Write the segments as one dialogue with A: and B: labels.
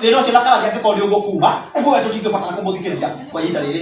A: Rĩrĩ ũcio na karathi angĩkorwo nĩ ũgũkuuma, ũguo tũtingĩbatara kũmũthikĩrĩria kwa ihinda rĩrĩ.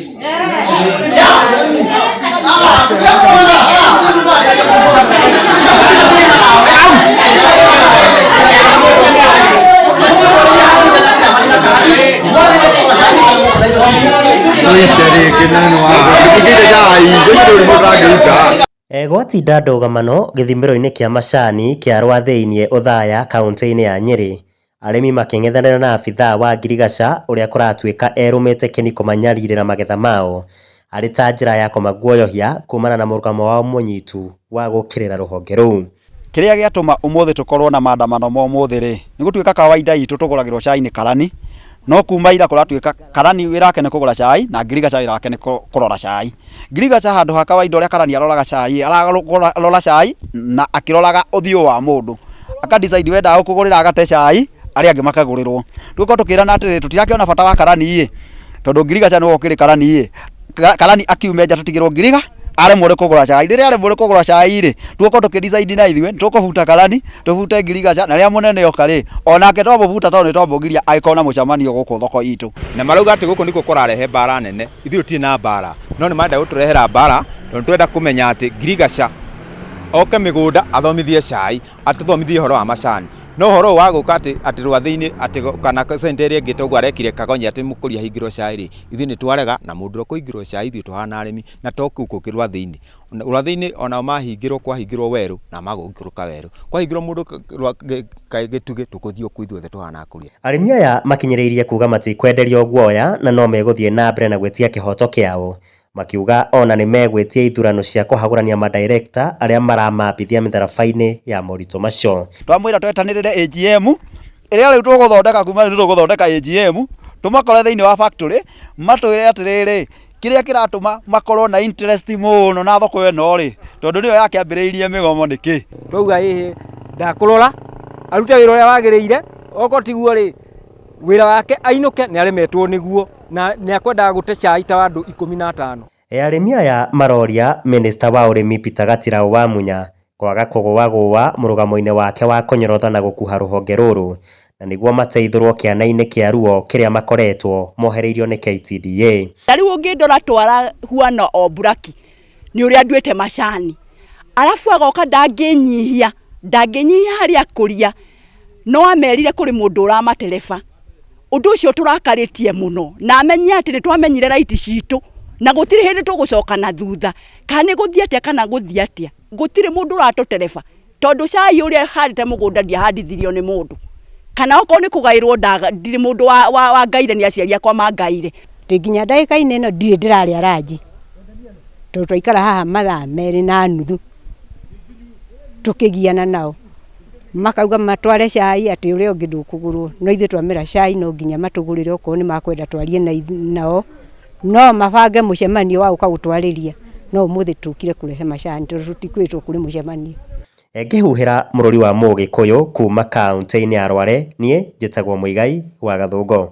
B: Gwatinda ndũgamano gĩthimĩro-inĩ kĩa macani kĩa Rwathĩinie Othaya kaũntĩ-inĩ ya Nyĩrĩ, arĩmi makĩng'ethanĩra na abithaa wa ngirigaca ũrĩa kũratuĩka erũmĩte kĩniko manyarire magetha mao arĩ ta njĩra ya kũmaguoyohia kumana na mũrugamo wao mũnyitu wa gũkĩrĩra rũhonge rũu.
C: Kĩrĩa gĩatũma ũmũthĩ tũkorwo na maandamano ma ũmũthĩ rĩ, nĩ gũtuĩka kawaida itũ tũgũragĩrwo cai nĩ karani, no kuma ira kũratuĩka karani wĩrake nĩ kũgũra cai na ngirigaca wĩrake nĩ kũrora cai. Ngirigaca handũ ha kawaida ũrĩa karani aroraga cai, ararora cai na akĩroraga ũthiũ wa mũndũ, akadecide wendaga gũkũgũrĩra agate cai, arĩa angĩ makagũrĩrwo. Tũgũkorwo tũkĩrana atĩrĩrĩ, tũtirakĩona bata wa karani tondũ ngirigaca nĩ wokĩrĩ karani karani akiume nja tũtigĩrwo ngiriga aremwo nĩ kũgũra cai. Rĩrĩa aremwo nĩ kũgũra cai tũgũkorwo tũkĩdecide na ithuĩ tũkũbuta karani tũbute ngirigaca, na rĩrĩa mũnene oka onake twamũbuta tondũ nĩ twamũgiria agĩkorwo na mũcemanio gũkũ thoko itũ.
D: Na marauga atĩ gũkũ nĩkuo kũrarehe mbara nene, ithuĩ tũtirĩ na mbara, no nĩ marenda gũtũrehera mbara tondũ twenda kũmenya atĩ ngirigaca oke mĩgũnda athomithie cai, atũthomithie ũhoro wa macani. No ũhoro wa gũka atĩ Rwathĩinĩ atĩ kana center ĩrĩa ĩngĩ toguo arekire Kagonyi atĩ mũkũria hingĩrwo cai ithuĩ nĩ twarega, na mũndũ ũrĩa kũhingĩrwo cai ithuĩ tũhana arĩmi na to kũu kũngĩ Rwathĩinĩ. Rwathĩinĩ onao mahingĩrwo kwahingĩrwo werũ na magũikũrũka werũ, kwahingĩrwo mũndũ gĩtugĩ tũkũthiĩ kũu ithuothe tũhana akũria.
B: Arĩmi aya makinyĩrĩirie kuga matikwenderio guoya na no megũthiĩ na mbere na gwĩtia kĩhoto kĩao, makiuga ona nĩ megwĩtia ithurano cia kũhagũrania madirector arĩa maramambithia mĩtharaba-inĩ ya moritũ macio.
C: Twamwĩra twetanĩrĩre AGM ĩrĩa rĩu tũgũthondeka kuma nĩ tũgũthondeka AGM, tũmakore thĩinĩ wa factory matwĩre atĩrĩrĩ kĩrĩa kĩratũma makorwo na interest mũno na thoko ĩno tondũ nĩyo yakĩambĩrĩirie mĩgomo nĩkĩ.
E: Twauga ndakũrora arute wĩra ũrĩa wagĩrĩire, okorwo tiguo wĩra wake ainũke nĩ aremetwo nĩguo na nĩ akwendaga gũte cai ta andũ 15.
B: Arĩmi aya maroria minista wa ũrĩmi Peter Gatiraũ wa Munya kwaga kũgũagũa mũrũgamo-inĩ wake wa kũnyorotha na gũkuha rũhonge rũrũ, na nĩguo mateithũrwo kĩana-inĩ kĩa ruo kĩrĩa makoretwo mohereirio nĩ KTDA.
F: Rĩu ũngĩndora twara huana o buraki nĩ ũrĩa nduĩte macani, arabu agoka ndangĩnyihia harĩa kũria, no amerire kũrĩ mũndũ ũramatereba. Ũndũ ũcio tũrakarĩtie mũno na amenye atĩ nĩ twamenyire raiti citũ na gũtirĩ hĩndĩ tũgũcoka na thutha, kana nĩ gũthiĩ atĩa kana gũthiĩ atĩa, gũtirĩ mũndũ ũratũtereba tondũ cai ũrĩa handĩte mũgũnda ndiahandithirio nĩ mũndũ, kana okorwo nĩ kũgaĩrwo ndirĩ mũndũ wa ngaire nĩ aciari akwa mangaire.
G: Nginya ndagĩka-inĩ ĩno ndirĩ ndĩrarĩa ranji tondũ twaikara haha mathaa 2.5 tũkĩgiana nao, makauga matware cai atĩ ũrĩa ũngĩ ndũkũgũrwo, no ithuĩ twamera cai no nginya matũgũrĩre okorwo nĩ makwenda twarie nao, no mabange mũcemanio wa gũka gũtwarĩria, no ũmũthĩ tũkire kũrehe macani tondũ tũtikwĩtwo kũrĩ mũcemanio.
B: Ngĩhuhĩra mũrũri wa Mũgĩkũyũ kuma kaũntĩ-inĩ ya Rware, niĩ njĩtagwo Mũigai wa Gathũngo.